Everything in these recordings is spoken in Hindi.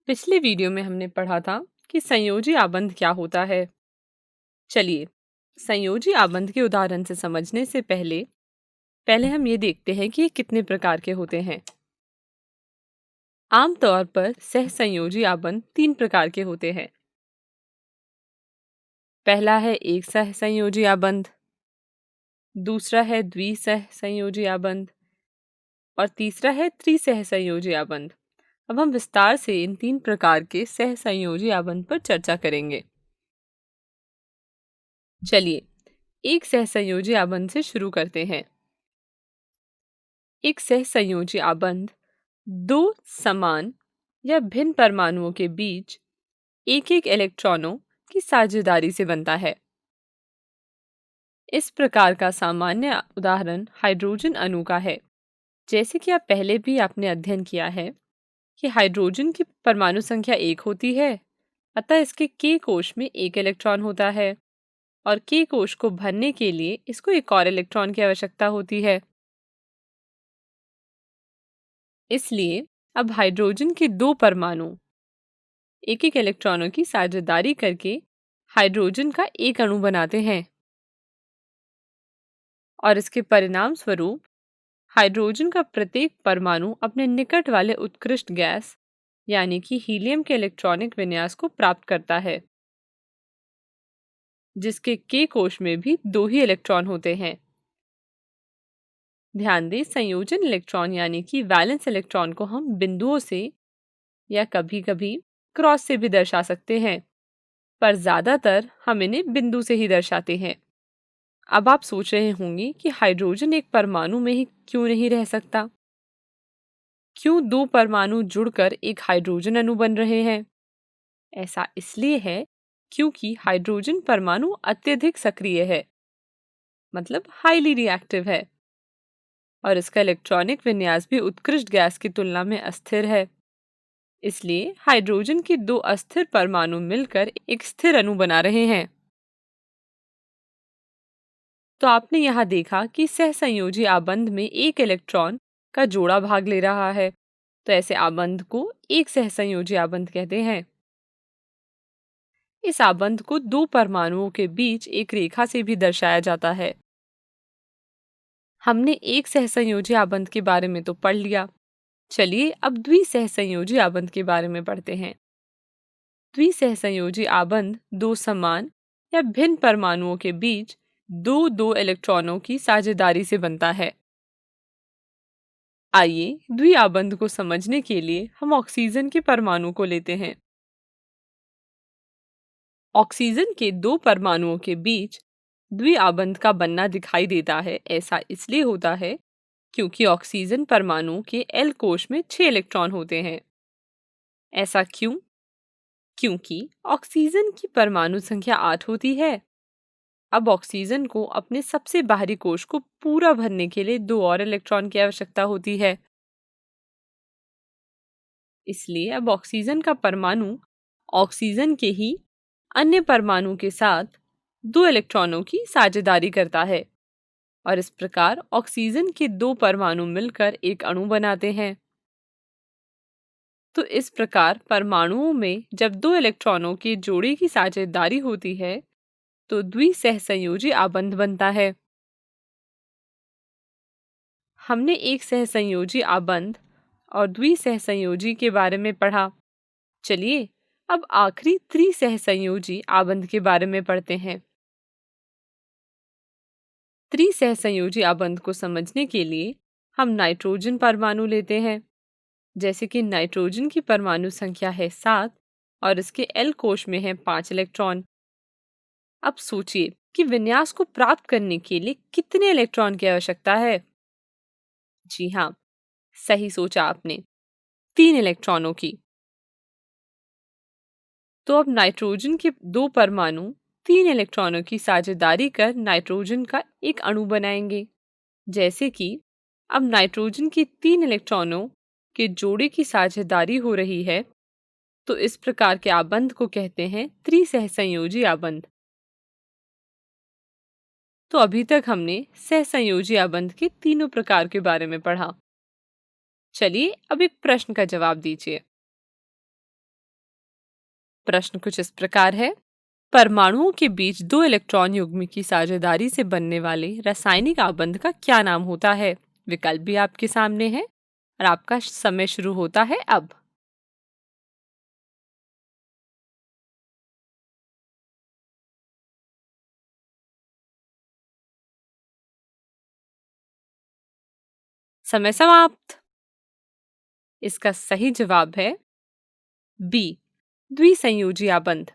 पिछले वीडियो में हमने पढ़ा था कि संयोजी आबंध क्या होता है। चलिए, संयोजी आबंध के उदाहरण से समझने से पहले पहले हम ये देखते हैं कि ये कितने प्रकार के होते हैं। आमतौर पर सहसंयोजी आबंध तीन प्रकार के होते हैं। पहला है एक सहसंयोजी आबंध, दूसरा है द्विसहसंयोजी आबंध और तीसरा है त्रिसहसंयोजी आबंध। अब हम विस्तार से इन तीन प्रकार के सहसंयोजी आबंध पर चर्चा करेंगे। चलिए, एक सहसंयोजी आबंध से शुरू करते हैं। एक सहसंयोजी आबंध दो समान या भिन्न परमाणुओं के बीच एक एक इलेक्ट्रॉनों की साझेदारी से बनता है। इस प्रकार का सामान्य उदाहरण हाइड्रोजन अणु का है। जैसे कि आप पहले भी आपने अध्ययन किया है कि हाइड्रोजन की परमाणु संख्या 1 होती है, अतः इसके के कोश में एक इलेक्ट्रॉन होता है और के कोश को भरने के लिए इसको एक और इलेक्ट्रॉन की आवश्यकता होती है। इसलिए अब हाइड्रोजन के दो परमाणु एक एक इलेक्ट्रॉनों की साझेदारी करके हाइड्रोजन का एक अणु बनाते हैं और इसके परिणाम स्वरूप हाइड्रोजन का प्रत्येक परमाणु अपने निकट वाले उत्कृष्ट गैस यानी कि हीलियम के इलेक्ट्रॉनिक विन्यास को प्राप्त करता है, जिसके के कोश में भी दो ही इलेक्ट्रॉन होते हैं। ध्यान दें, संयोजन इलेक्ट्रॉन यानी कि वैलेंस इलेक्ट्रॉन को हम बिंदुओं से या कभी-कभी क्रॉस से भी दर्शा सकते हैं, पर ज्यादातर हम इन्हें बिंदु से ही दर्शाते हैं। अब आप सोच रहे होंगे कि हाइड्रोजन एक परमाणु में ही क्यों नहीं रह सकता? क्यों दो परमाणु जुड़कर एक हाइड्रोजन अणु बन रहे हैं? ऐसा इसलिए है क्योंकि हाइड्रोजन परमाणु अत्यधिक सक्रिय है, मतलब हाईली रिएक्टिव है, और इसका इलेक्ट्रॉनिक विन्यास भी उत्कृष्ट गैस की तुलना में अस्थिर है। इसलिए हाइड्रोजन के दो अस्थिर परमाणु मिलकर एक स्थिर अणु बना रहे हैं। तो आपने यहाँ देखा कि सहसंयोजी आबंध में एक इलेक्ट्रॉन का जोड़ा भाग ले रहा है, तो ऐसे आबंध को एक सहसंयोजी आबंध कहते हैं। इस आबंध को दो परमाणुओं के बीच एक रेखा से भी दर्शाया जाता है। हमने एक सहसंयोजी आबंध के बारे में तो पढ़ लिया। चलिए अब द्विसहसंयोजी आबंध के बारे में पढ़ते हैं। द्विसहसंयोजी आबंध दो समान या भिन्न परमाणुओं के बीच दो दो इलेक्ट्रॉनों की साझेदारी से बनता है। आइए द्विआबंध को समझने के लिए हम ऑक्सीजन के परमाणु को लेते हैं। ऑक्सीजन के दो परमाणुओं के बीच द्विआबंध का बनना दिखाई देता है। ऐसा इसलिए होता है क्योंकि ऑक्सीजन परमाणु के एल कोश में 6 इलेक्ट्रॉन होते हैं। ऐसा क्यों? क्योंकि ऑक्सीजन की परमाणु संख्या 8 होती है। अब ऑक्सीजन को अपने सबसे बाहरी कोश को पूरा भरने के लिए दो और इलेक्ट्रॉन की आवश्यकता होती है। इसलिए अब ऑक्सीजन का परमाणु ऑक्सीजन के ही अन्य परमाणु के साथ दो इलेक्ट्रॉनों की साझेदारी करता है और इस प्रकार ऑक्सीजन के दो परमाणु मिलकर एक अणु बनाते हैं। तो इस प्रकार परमाणुओं में जब दो इलेक्ट्रॉनों के जोड़े की साझेदारी होती है तो द्विसहसंयोजी आबंध बनता है। हमने एक सहसंयोजी आबंध और द्विसहसंयोजी के बारे में पढ़ा। चलिए अब आखिरी त्रिसहसंयोजी आबंध के बारे में पढ़ते हैं। त्रिसहसंयोजी आबंध को समझने के लिए हम नाइट्रोजन परमाणु लेते हैं। जैसे कि नाइट्रोजन की परमाणु संख्या है 7 और इसके एल कोश में है 5 इलेक्ट्रॉन। अब सोचिए कि विन्यास को प्राप्त करने के लिए कितने इलेक्ट्रॉन की आवश्यकता है? जी हाँ, सही सोचा आपने, 3 इलेक्ट्रॉनों की। तो अब नाइट्रोजन के दो परमाणु 3 इलेक्ट्रॉनों की साझेदारी कर नाइट्रोजन का एक अणु बनाएंगे। जैसे कि अब नाइट्रोजन की 3 इलेक्ट्रॉनों के जोड़े की साझेदारी हो रही है, तो इस प्रकार के आबंध को कहते हैं त्रिसहसंयोजी आबंध। तो अभी तक हमने सहसंयोजी आबंध के तीनों प्रकार के बारे में पढ़ा। चलिए अब एक प्रश्न का जवाब दीजिए। प्रश्न कुछ इस प्रकार है। परमाणुओं के बीच दो इलेक्ट्रॉन युग्म की साझेदारी से बनने वाले रासायनिक आबंध का क्या नाम होता है? विकल्प भी आपके सामने है और आपका समय शुरू होता है अब। समय समाप्त। इसका सही जवाब है बी, द्विसंयोजी आबंध।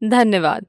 धन्यवाद।